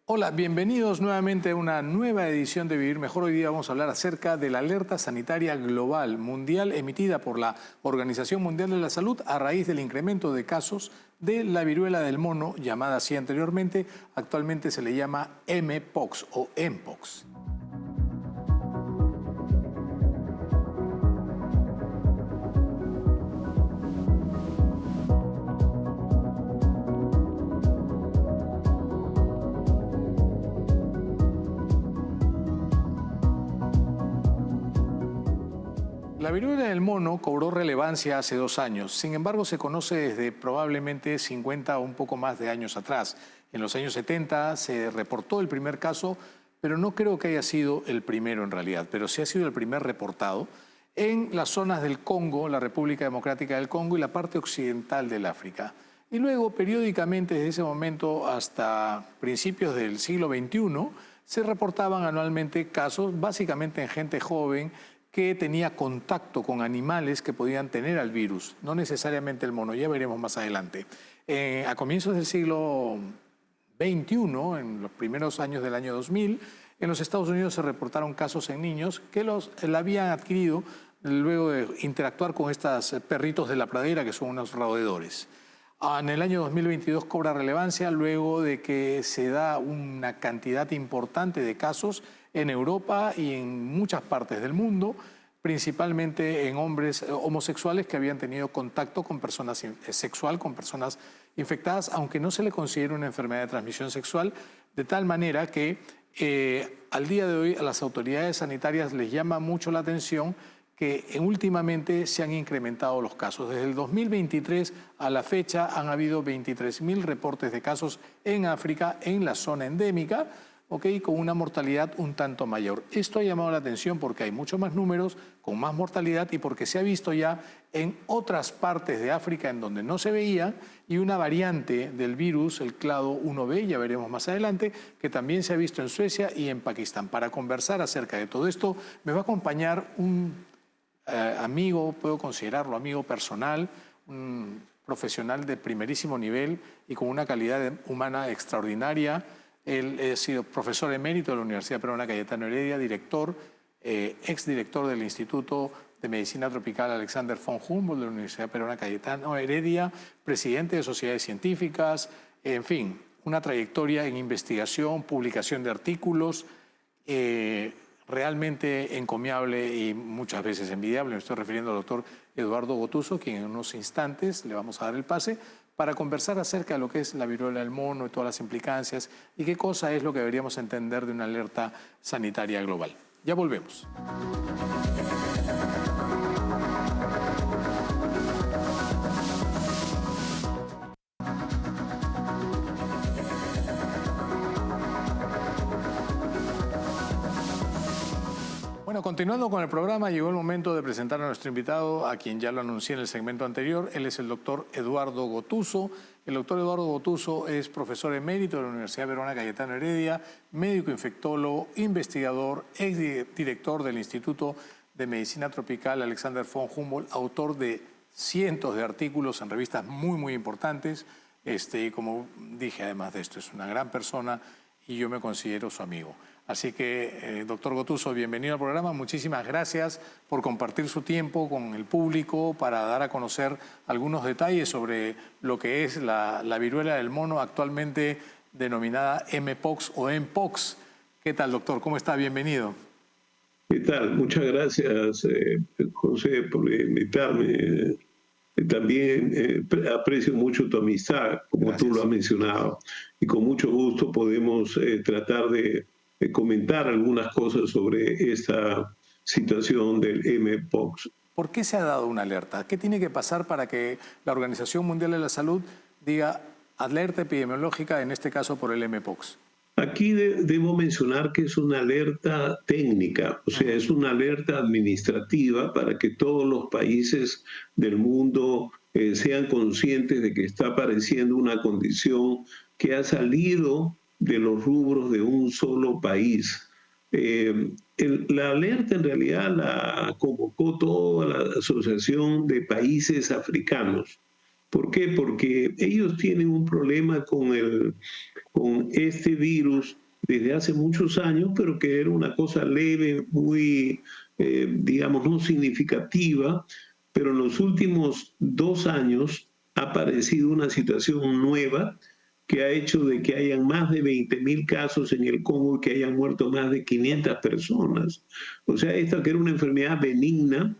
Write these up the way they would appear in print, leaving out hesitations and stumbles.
Hola, bienvenidos nuevamente a una nueva edición de Vivir Mejor. Hoy día vamos a hablar acerca de la alerta sanitaria global mundial emitida por la Organización Mundial de la Salud a raíz del incremento de casos de la viruela del mono, llamada así anteriormente. Actualmente se le llama Mpox o Mpox. La viruela del mono cobró relevancia hace 2 años, sin embargo se conoce desde probablemente 50 o un poco más de años atrás. En los años 70 se reportó el primer caso, pero no creo que haya sido el primero en realidad, pero sí ha sido el primer reportado en las zonas del Congo, la República Democrática del Congo y la parte occidental del África. Y luego, periódicamente, desde ese momento hasta principios del siglo XXI, se reportaban anualmente casos, básicamente en gente joven, que tenía contacto con animales que podían tener al virus, no necesariamente el mono, ya veremos más adelante. A comienzos del siglo XXI, en los primeros años del año 2000, en los Estados Unidos se reportaron casos en niños que la habían adquirido luego de interactuar con estos perritos de la pradera, que son unos roedores. En el año 2022 cobra relevancia luego de que se da una cantidad importante de casos en Europa y en muchas partes del mundo, principalmente en hombres homosexuales que habían tenido contacto con personas sexual, con personas infectadas, aunque no se le considera una enfermedad de transmisión sexual, de tal manera que al día de hoy a las autoridades sanitarias les llama mucho la atención que últimamente se han incrementado los casos. Desde el 2023 a la fecha han habido 23.000 reportes de casos en África, en la zona endémica, con una mortalidad un tanto mayor. Esto ha llamado la atención porque hay muchos más números, con más mortalidad y porque se ha visto ya en otras partes de África en donde no se veía y una variante del virus, el clado 1B, ya veremos más adelante, que también se ha visto en Suecia y en Pakistán. Para conversar acerca de todo esto me va a acompañar un amigo, puedo considerarlo amigo personal, un profesional de primerísimo nivel y con una calidad humana extraordinaria. Él ha sido profesor emérito de la Universidad Peruana Cayetano Heredia, director, exdirector del Instituto de Medicina Tropical Alexander von Humboldt de la Universidad Peruana Cayetano Heredia, presidente de sociedades científicas, en fin, una trayectoria en investigación, publicación de artículos, realmente encomiable y muchas veces envidiable. Me estoy refiriendo al doctor Eduardo Gotuso, quien en unos instantes le vamos a dar el pase para conversar acerca de lo que es la viruela del mono y todas las implicancias y qué cosa es lo que deberíamos entender de una alerta sanitaria global. Ya volvemos. Bueno, continuando con el programa, llegó el momento de presentar a nuestro invitado, a quien ya lo anuncié en el segmento anterior. Él es el doctor Eduardo Gotuso. El doctor Eduardo Gotuso es profesor emérito de la Universidad Peruana Cayetano Heredia, médico infectólogo, investigador, exdirector del Instituto de Medicina Tropical Alexander von Humboldt, autor de cientos de artículos en revistas muy importantes. Y como dije, además de esto, es una gran persona y yo me considero su amigo. Así que, doctor Gotuso, bienvenido al programa. Muchísimas gracias por compartir su tiempo con el público para dar a conocer algunos detalles sobre lo que es la viruela del mono, actualmente denominada Mpox o Mpox. ¿Qué tal, doctor? ¿Cómo está? Bienvenido. ¿Qué tal? Muchas gracias, José, por invitarme. También aprecio mucho tu amistad, como Gracias. tú lo has mencionado, y con mucho gusto podemos tratar de comentar algunas cosas sobre esta situación del Mpox. ¿Por qué se ha dado una alerta? ¿Qué tiene que pasar para que la Organización Mundial de la Salud diga alerta epidemiológica, en este caso por el Mpox? Aquí debo mencionar que es una alerta técnica, o sea, es una alerta administrativa para que todos los países del mundo sean conscientes de que está apareciendo una condición que ha salido de los rubros de un solo país. La alerta en realidad la convocó toda la Asociación de Países Africanos ¿Por qué? Porque ellos tienen un problema con este virus desde hace muchos años, pero que era una cosa leve, muy, digamos, no significativa, pero en los últimos 2 años ha aparecido una situación nueva que ha hecho de que hayan más de 20.000 casos en el Congo y que hayan muerto más de 500 personas. O sea, esta que era una enfermedad benigna,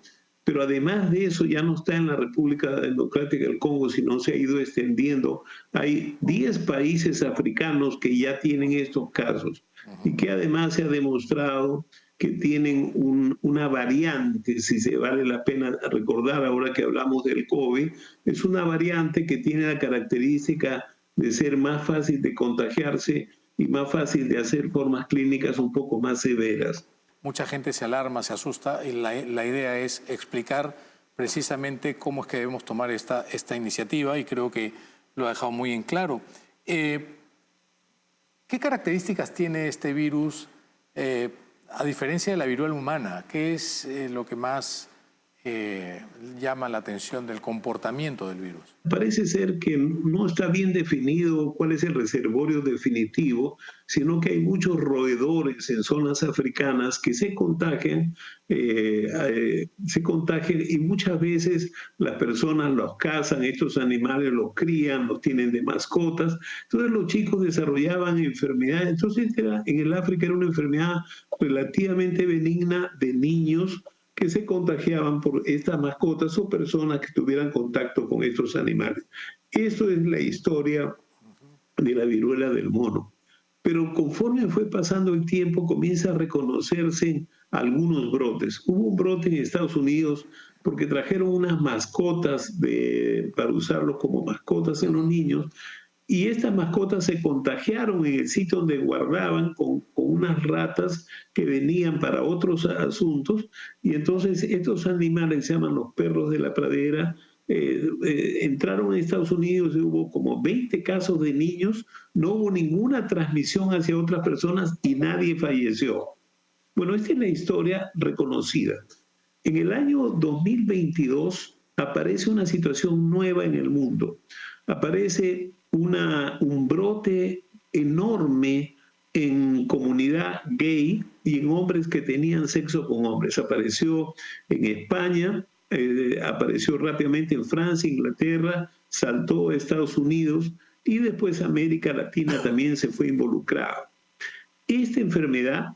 pero además de eso ya no está en la República Democrática del Congo, sino se ha ido extendiendo. Hay 10 países africanos que ya tienen estos casos y que además se ha demostrado que tienen una variante, si se vale la pena recordar ahora que hablamos del COVID, es una variante que tiene la característica de ser más fácil de contagiarse y más fácil de hacer formas clínicas un poco más severas. Mucha gente se alarma, se asusta y la idea es explicar precisamente cómo es que debemos tomar esta iniciativa y creo que lo ha dejado muy en claro. ¿Qué características tiene este virus a diferencia de la viruela humana? ¿Qué es lo que más llama la atención del comportamiento del virus? Parece ser que no está bien definido cuál es el reservorio definitivo, sino que hay muchos roedores en zonas africanas que se contagian y muchas veces las personas los cazan, estos animales los crían, los tienen de mascotas. Entonces los chicos desarrollaban enfermedades. Entonces en el África era una enfermedad relativamente benigna de niños que se contagiaban por estas mascotas o personas que tuvieran contacto con estos animales. Eso es la historia de la viruela del mono. Pero conforme fue pasando el tiempo, comienza a reconocerse algunos brotes. Hubo un brote en Estados Unidos porque trajeron unas mascotas para usarlos como mascotas en los niños, y estas mascotas se contagiaron en el sitio donde guardaban con unas ratas que venían para otros asuntos, y entonces estos animales, se llaman los perros de la pradera, entraron en Estados Unidos y hubo como 20 casos de niños, no hubo ninguna transmisión hacia otras personas y nadie falleció. Bueno, esta es la historia reconocida. En el año 2022 aparece una situación nueva en el mundo. Aparece un brote enorme en comunidad gay y en hombres que tenían sexo con hombres. Apareció en España, apareció rápidamente en Francia, Inglaterra, saltó a Estados Unidos y después América Latina también se fue involucrada. Esta enfermedad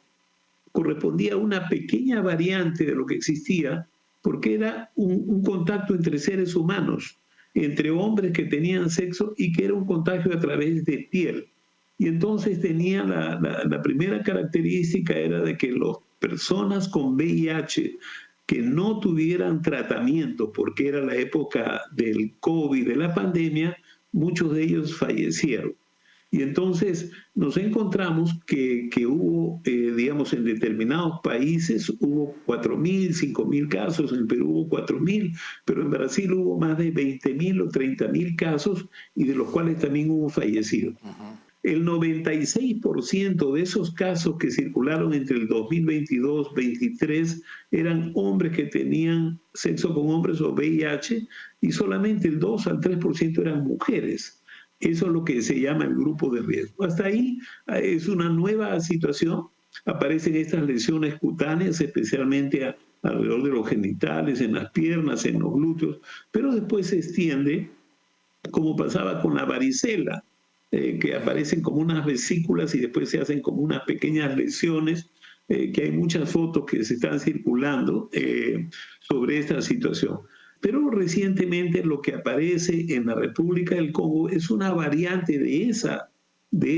correspondía a una pequeña variante de lo que existía, porque era un contacto entre seres humanos, entre hombres que tenían sexo y que era un contagio a través de piel. Y entonces tenía la primera característica era de que las personas con VIH que no tuvieran tratamiento, porque era la época del COVID, de la pandemia, muchos de ellos fallecieron. Y entonces nos encontramos que hubo, digamos, en determinados países hubo 4.000, 5.000 casos, en el Perú hubo 4.000, pero en Brasil hubo más de 20.000 o 30.000 casos y de los cuales también hubo fallecidos. El 96% de esos casos que circularon entre el 2022-23 eran hombres que tenían sexo con hombres o VIH y solamente el 2 al 3% eran mujeres. Eso es lo que se llama el grupo de riesgo. Hasta ahí es una nueva situación. Aparecen estas lesiones cutáneas, especialmente alrededor de los genitales, en las piernas, en los glúteos, pero después se extiende, como pasaba con la varicela, que aparecen como unas vesículas y después se hacen como unas pequeñas lesiones, que hay muchas fotos que se están circulando sobre esta situación. Pero recientemente lo que aparece en la República del Congo es una variante de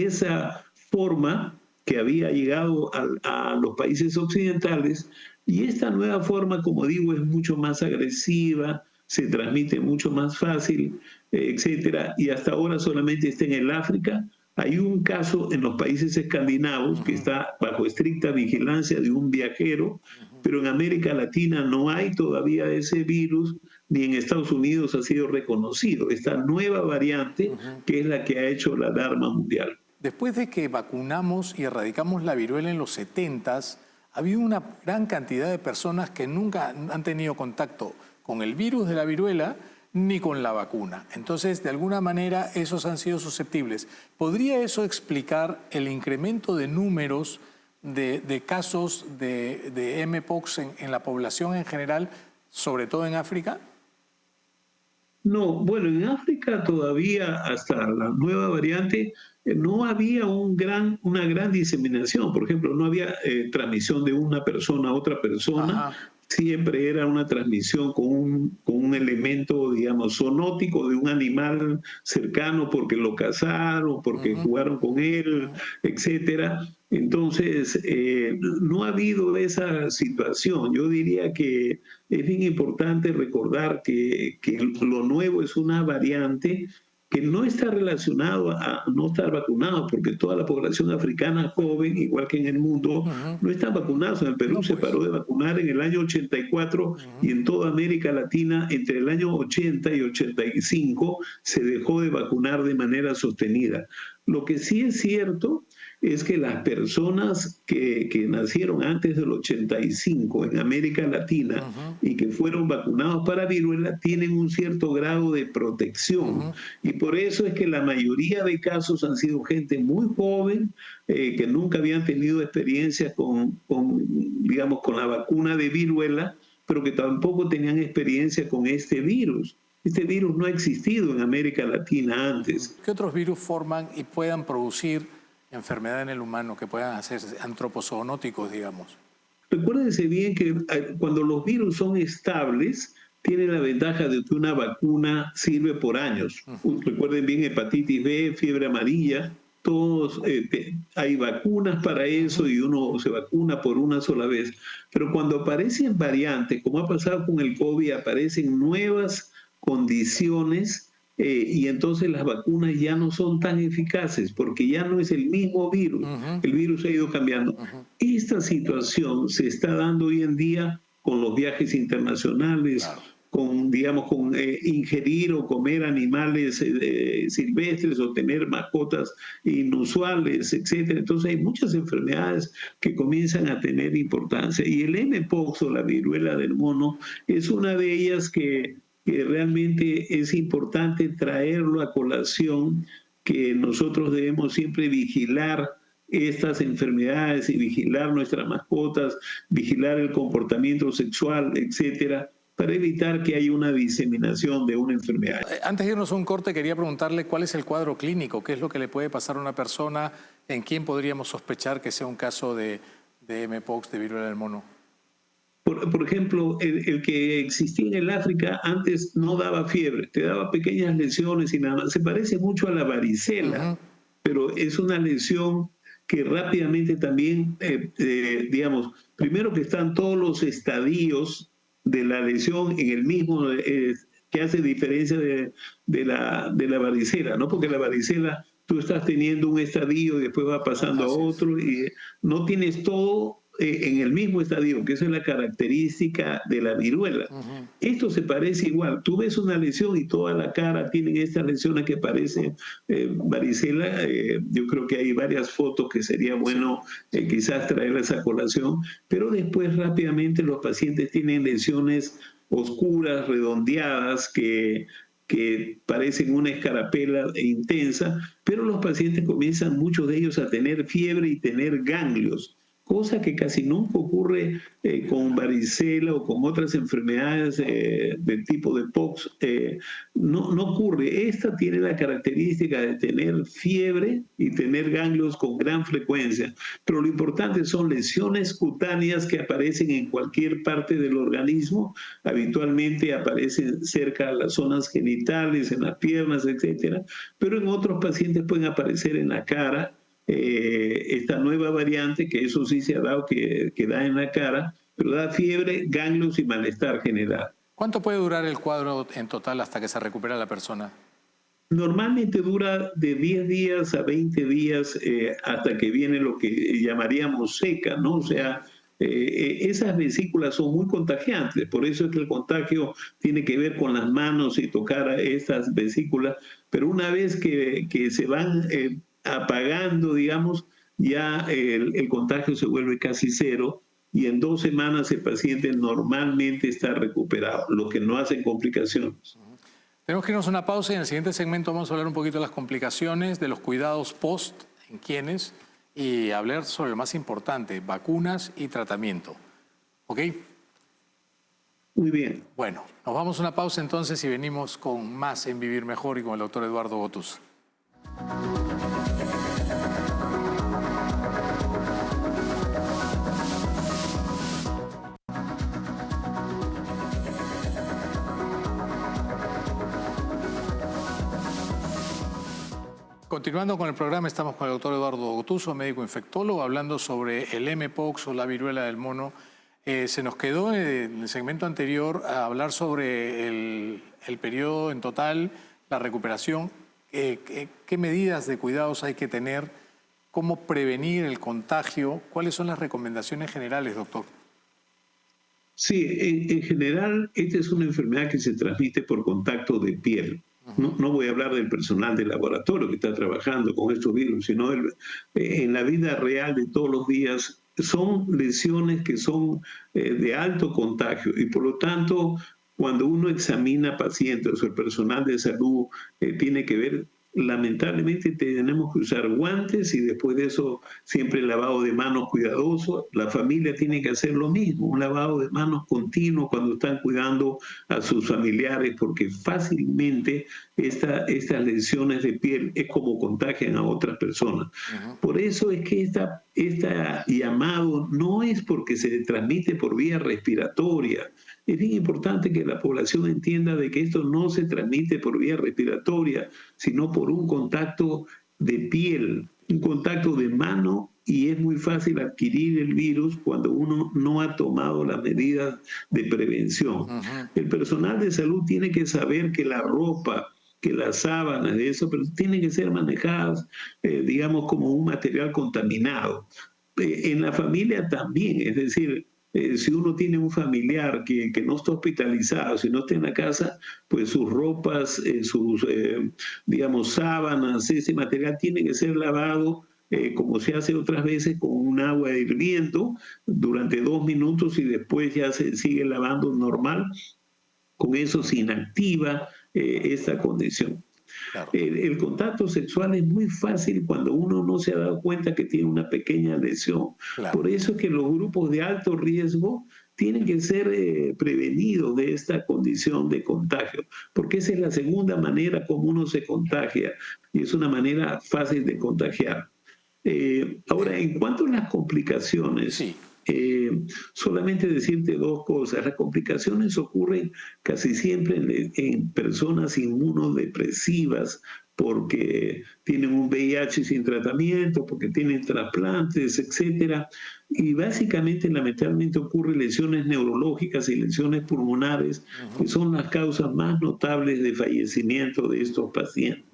esa forma que había llegado a los países occidentales, y esta nueva forma, como digo, es mucho más agresiva, se transmite mucho más fácil, etcétera, y hasta ahora solamente está en el África. Hay un caso en los países escandinavos que está bajo estricta vigilancia de un viajero, pero en América Latina no hay todavía ese virus, ni en Estados Unidos ha sido reconocido esta nueva variante, que es la que ha hecho la alarma mundial. Después de que vacunamos y erradicamos la viruela en los 70s, ha habido una gran cantidad de personas que nunca han tenido contacto con el virus de la viruela ni con la vacuna. Entonces, de alguna manera, esos han sido susceptibles. ¿Podría eso explicar el incremento de números de casos de Mpox en la población en general, sobre todo en África? No, bueno, en África todavía hasta la nueva variante no había una gran diseminación. Por ejemplo, no había transmisión de una persona a otra persona. Ajá. Siempre era una transmisión con un elemento, digamos, zoonótico de un animal cercano porque lo cazaron, porque Ujú, jugaron con él, ujú. etcétera. Entonces, no ha habido esa situación. Yo diría que es bien importante recordar que lo nuevo es una variante que no está relacionado a no estar vacunado, porque toda la población africana joven, igual que en el mundo, Ujú. no están vacunados. En el Perú No, se pues. paró de vacunar en el año 84 Ujú. y en toda América Latina entre el año 80 y 85 se dejó de vacunar de manera sostenida. Lo que sí es cierto es que las personas que nacieron antes del 85 en América Latina Ujú, y que fueron vacunados para viruela tienen un cierto grado de protección. ujú. Y por eso es que la mayoría de casos han sido gente muy joven, que nunca habían tenido experiencia digamos, con la vacuna de viruela, pero que tampoco tenían experiencia con este virus. Este virus no ha existido en América Latina antes. ¿Qué otros virus forman y puedan producir enfermedad en el humano, que puedan hacerse antropozoonóticos, digamos? Recuérdense bien que cuando los virus son estables, tienen la ventaja de que una vacuna sirve por años. Ujú, Recuerden bien hepatitis B, fiebre amarilla, todos hay vacunas para eso ujú. y uno se vacuna por una sola vez. Pero cuando aparecen variantes, como ha pasado con el COVID, aparecen nuevas condiciones y entonces las vacunas ya no son tan eficaces porque ya no es el mismo virus. Ujú, El virus ha ido cambiando. ujú. Esta situación se está dando hoy en día con los viajes internacionales, Claro. con, digamos, con ingerir o comer animales silvestres o tener mascotas inusuales, etcétera. Entonces hay muchas enfermedades que comienzan a tener importancia. Y el Mpox o la viruela del mono es una de ellas que realmente es importante traerlo a colación, que nosotros debemos siempre vigilar estas enfermedades y vigilar nuestras mascotas, vigilar el comportamiento sexual, etcétera, para evitar que haya una diseminación de una enfermedad. Antes de irnos a un corte, quería preguntarle cuál es el cuadro clínico, qué es lo que le puede pasar a una persona, en quién podríamos sospechar que sea un caso de Mpox, de viruela del mono. Por ejemplo, el que existía en el África antes no daba fiebre, te daba pequeñas lesiones y nada más. Se parece mucho a la varicela, Ujú. pero es una lesión que rápidamente también, digamos, primero que están todos los estadios de la lesión en el mismo, que hace diferencia de la varicela, ¿no? Porque la varicela tú estás teniendo un estadio y después va pasando a Así es. otro y no tienes todo en el mismo estadio, que esa es la característica de la viruela. Ujú. Esto se parece igual. Tú ves una lesión y toda la cara tienen estas lesiones que parecen varicela. Yo creo que hay varias fotos que sería Sí. bueno quizás traerlas a colación, pero después rápidamente los pacientes tienen lesiones oscuras, redondeadas, que parecen una escarapela intensa, pero los pacientes comienzan, muchos de ellos, a tener fiebre y tener ganglios, cosa que casi nunca ocurre con varicela o con otras enfermedades del tipo de POX. No ocurre. Esta tiene la característica de tener fiebre y tener ganglios con gran frecuencia, pero lo importante son lesiones cutáneas que aparecen en cualquier parte del organismo. Habitualmente aparecen cerca de las zonas genitales, en las piernas, etcétera, pero en otros pacientes pueden aparecer en la cara. Esta nueva variante, que eso sí se ha dado, que da en la cara, pero da fiebre, ganglios y malestar general. ¿Cuánto puede durar el cuadro en total hasta que se recupera la persona? Normalmente dura de 10 días a 20 días hasta que viene lo que llamaríamos seca, ¿no? O sea, esas vesículas son muy contagiantes, por eso es que el contagio tiene que ver con las manos y tocar a estas vesículas, pero una vez que se van apagando, digamos, ya el contagio se vuelve casi cero y en 2 semanas el paciente normalmente está recuperado, lo que no hace complicaciones. Tenemos que irnos a una pausa y en el siguiente segmento vamos a hablar un poquito de las complicaciones, de los cuidados post, en quiénes, y hablar sobre lo más importante, vacunas y tratamiento. ¿Ok? Muy bien. Bueno, nos vamos a una pausa entonces y venimos con más en Vivir Mejor y con el doctor Eduardo Gotús. Continuando con el programa, estamos con el doctor Eduardo Gotuso, médico infectólogo, hablando sobre el mpox o la viruela del mono. Se nos quedó en el segmento anterior a hablar sobre el periodo en total, la recuperación, qué medidas de cuidados hay que tener, cómo prevenir el contagio, cuáles son las recomendaciones generales, doctor. Sí, en general, esta es una enfermedad que se transmite por contacto de piel. No voy a hablar del personal de laboratorio que está trabajando con estos virus, sino en la vida real de todos los días son lesiones que son de alto contagio y por lo tanto cuando uno examina pacientes o el personal de salud tiene que ver, lamentablemente tenemos que usar guantes y después de eso siempre lavado de manos cuidadoso. La familia tiene que hacer lo mismo, un lavado de manos continuo cuando están cuidando a sus familiares, porque fácilmente estas lesiones de piel es como contagian a otras personas. Por eso es que esta llamado no es porque se transmite por vía respiratoria. Es bien importante que la población entienda de que esto no se transmite por vía respiratoria, sino por un contacto de piel, un contacto de mano, y es muy fácil adquirir el virus cuando uno no ha tomado las medidas de prevención. El personal de salud tiene que saber que la ropa, que las sábanas de eso, pero tienen que ser manejadas, digamos, como un material contaminado. En la familia también, es decir, si uno tiene un familiar que no está hospitalizado, si no está en la casa, pues sus ropas, digamos, sábanas, ese material tiene que ser lavado como se hace otras veces con un agua hirviendo durante 2 minutos y después ya se sigue lavando normal. Con eso se inactiva esta condición. Claro. El contacto sexual es muy fácil cuando uno no se ha dado cuenta que tiene una pequeña lesión. Claro. Por eso es que los grupos de alto riesgo tienen que ser prevenidos de esta condición de contagio, porque esa es la segunda manera como uno se contagia y es una manera fácil de contagiar. Ahora, en cuanto a las complicaciones, sí. Solamente decirte 2 cosas. Las complicaciones ocurren casi siempre en personas inmunodepresivas porque tienen un VIH sin tratamiento, porque tienen trasplantes, etc. Y básicamente, lamentablemente, ocurren lesiones neurológicas y lesiones pulmonares, que son las causas más notables de fallecimiento de estos pacientes.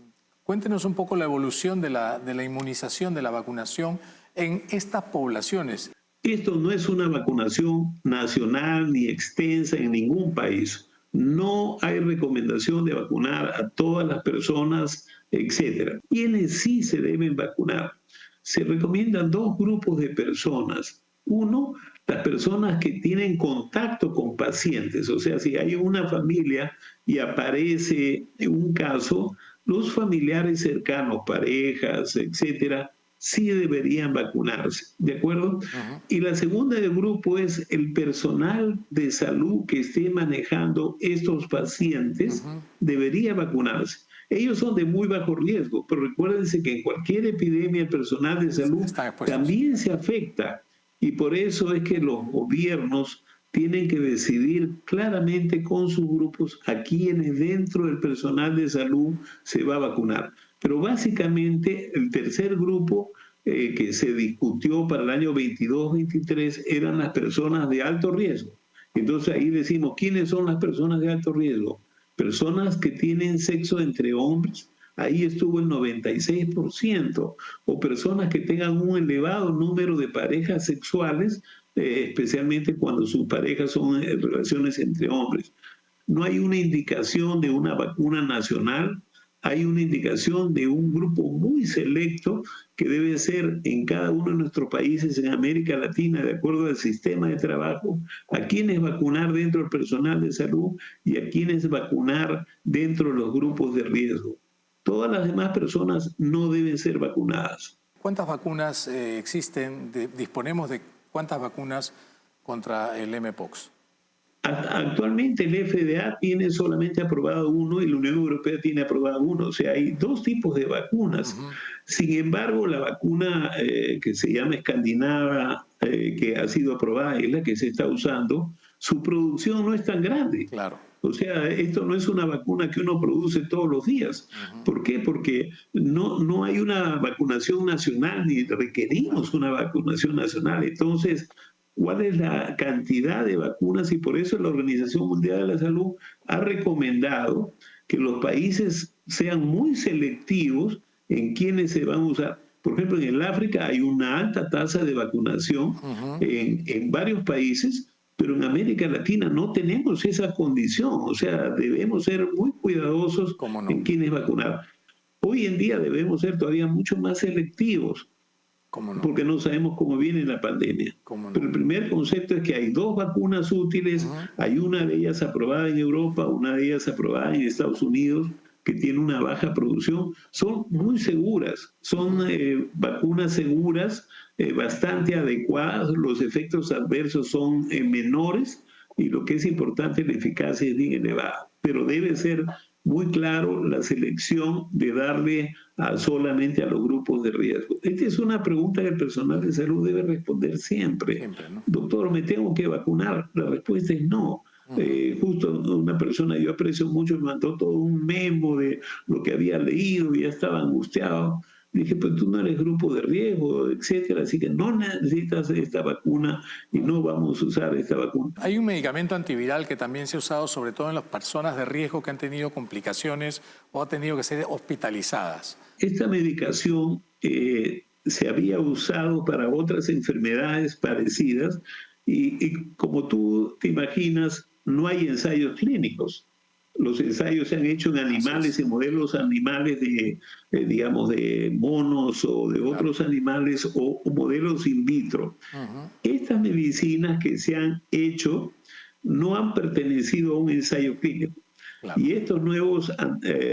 Cuéntenos un poco la evolución de la inmunización, de la vacunación en estas poblaciones. Esto no es una vacunación nacional ni extensa en ningún país. No hay recomendación de vacunar a todas las personas, etc. ¿Quiénes sí se deben vacunar? Se recomiendan 2 grupos de personas. Uno, las personas que tienen contacto con pacientes. O sea, si hay una familia y aparece un caso, los familiares cercanos, parejas, etcétera, sí deberían vacunarse, ¿de acuerdo? Y la segunda del grupo es el personal de salud que esté manejando estos pacientes, debería vacunarse. Ellos son de muy bajo riesgo, pero recuérdense que en cualquier epidemia el personal de salud también se afecta. Y por eso es que los gobiernos tienen que decidir claramente con sus grupos a quienes dentro del personal de salud se va a vacunar. Pero básicamente el tercer grupo que se discutió para el año 22-23 eran las personas de alto riesgo. Entonces ahí decimos, ¿quiénes son las personas de alto riesgo? Personas que tienen sexo entre hombres, ahí estuvo el 96%, o personas que tengan un elevado número de parejas sexuales, especialmente cuando sus parejas son relaciones entre hombres. No hay una indicación de una vacuna nacional. hay una indicación de un grupo muy selecto que debe ser en cada uno de nuestros países en América Latina, de acuerdo al sistema de trabajo, a quienes vacunar dentro del personal de salud y a quienes vacunar dentro de los grupos de riesgo. Todas las demás personas no deben ser vacunadas. ¿Cuántas vacunas existen? ¿Disponemos de cuántas vacunas contra el mpox? Actualmente el FDA tiene solamente aprobado uno y la Unión Europea tiene aprobado uno. O sea, hay dos tipos de vacunas. Sin embargo, la vacuna que se llama escandinava, que ha sido aprobada, es la que se está usando, su producción no es tan grande. Claro. O sea, esto no es una vacuna que uno produce todos los días. ¿Por qué? Porque no hay una vacunación nacional, ni requerimos una vacunación nacional. Entonces, ¿cuál es la cantidad de vacunas? Y por eso la Organización Mundial de la Salud ha recomendado que los países sean muy selectivos en quiénes se van a usar. Por ejemplo, en el África hay una alta tasa de vacunación en varios países, pero en América Latina no tenemos esa condición. O sea, debemos ser muy cuidadosos en quiénes vacunar. Hoy en día debemos ser todavía mucho más selectivos. Porque no sabemos cómo viene la pandemia. Pero el primer concepto es que hay dos vacunas útiles, hay una de ellas aprobada en Europa, una de ellas aprobada en Estados Unidos, que tiene una baja producción. Son muy seguras, son vacunas seguras, bastante adecuadas, los efectos adversos son menores y lo que es importante, la eficacia es bien elevada. Pero debe ser muy claro la selección de darle solamente a los grupos de riesgo. Esta es una pregunta que el personal de salud debe responder siempre. ¿No? Doctor, ¿me tengo que vacunar? La respuesta es no. Justo una persona yo aprecio mucho me mandó todo un memo de lo que había leído y ya estaba angustiado. Dije, pues tú no eres grupo de riesgo, etcétera, así que no necesitas esta vacuna y no vamos a usar esta vacuna. Hay un medicamento antiviral que también se ha usado sobre todo en las personas de riesgo que han tenido complicaciones o han tenido que ser hospitalizadas. Esta medicación se había usado para otras enfermedades parecidas y como tú te imaginas, no hay ensayos clínicos. Los ensayos se han hecho en animales, en modelos animales de, digamos, de monos o de otros animales o modelos in vitro. Estas medicinas que se han hecho no han pertenecido a un ensayo clínico. Y estos nuevos,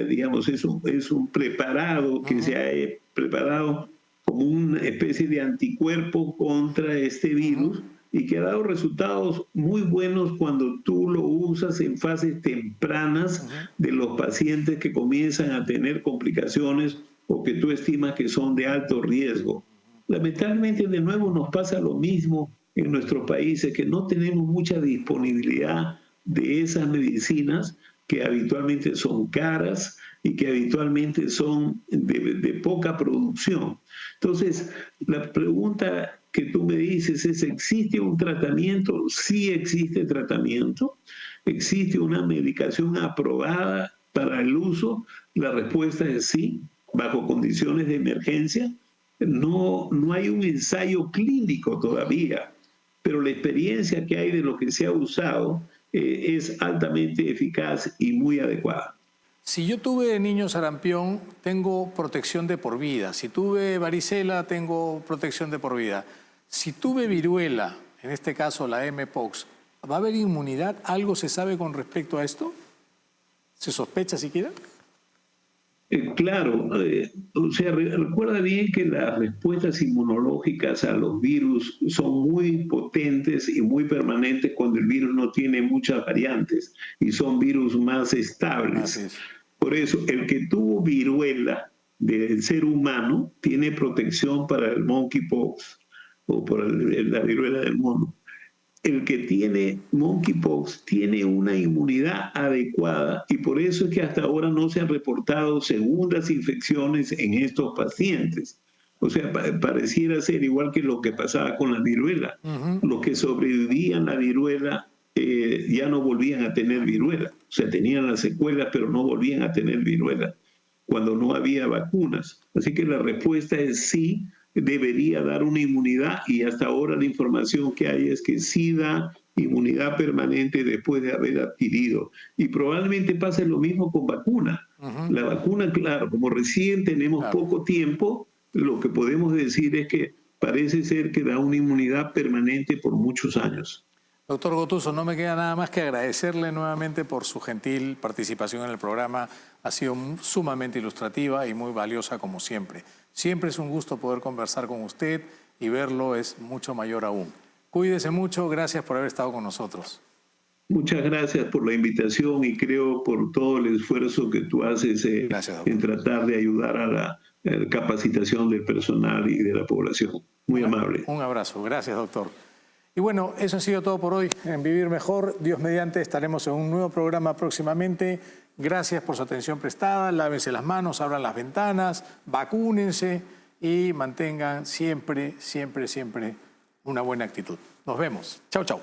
digamos, es un preparado que se ha preparado como una especie de anticuerpo contra este virus y que ha dado resultados muy buenos cuando tú lo usas en fases tempranas de los pacientes que comienzan a tener complicaciones o que tú estimas que son de alto riesgo. Lamentablemente, de nuevo, nos pasa lo mismo en nuestros países, que no tenemos mucha disponibilidad de esas medicinas que habitualmente son caras y que habitualmente son de poca producción. Entonces, la pregunta que tú me dices es, ¿existe un tratamiento? Sí existe tratamiento. ¿Existe una medicación aprobada para el uso? La respuesta es sí, bajo condiciones de emergencia. No hay un ensayo clínico todavía, pero la experiencia que hay de lo que se ha usado es altamente eficaz y muy adecuada. Si yo tuve niño sarampión, tengo protección de por vida. Si tuve varicela, tengo protección de por vida. Si tuve viruela, en este caso la mpox, ¿va a haber inmunidad? ¿Algo se sabe con respecto a esto? ¿Se sospecha siquiera? Claro, o sea, recuerda bien que las respuestas inmunológicas a los virus son muy potentes y muy permanentes cuando el virus no tiene muchas variantes y son virus más estables. Por eso, el que tuvo viruela del ser humano tiene protección para el monkeypox o por la viruela del mono. El que tiene monkeypox tiene una inmunidad adecuada y por eso es que hasta ahora no se han reportado segundas infecciones en estos pacientes. O sea, pareciera ser igual que lo que pasaba con la viruela. Los que sobrevivían a la viruela ya no volvían a tener viruela. O sea, tenían las secuelas, pero no volvían a tener viruela cuando no había vacunas. Así que la respuesta es sí, debería dar una inmunidad y hasta ahora la información que hay es que sí da inmunidad permanente después de haber adquirido. Y probablemente pase lo mismo con vacuna. La vacuna, claro, como recién tenemos Claro. poco tiempo, lo que podemos decir es que parece ser que da una inmunidad permanente por muchos años. Doctor Gotuso, no me queda nada más que agradecerle nuevamente por su gentil participación en el programa. Ha sido sumamente ilustrativa y muy valiosa como siempre. Siempre es un gusto poder conversar con usted y verlo es mucho mayor aún. Cuídese mucho, gracias por haber estado con nosotros. Muchas gracias por la invitación y creo por todo el esfuerzo que tú haces Gracias, en doctor. tratar de ayudar a la capacitación del personal y de la población. Muy amable. Un abrazo, gracias, doctor. Y bueno, eso ha sido todo por hoy en Vivir Mejor. Dios mediante, estaremos en un nuevo programa próximamente. Gracias por su atención prestada. Lávense las manos, abran las ventanas, vacúnense y mantengan siempre, siempre, siempre una buena actitud. Nos vemos. Chau, chau.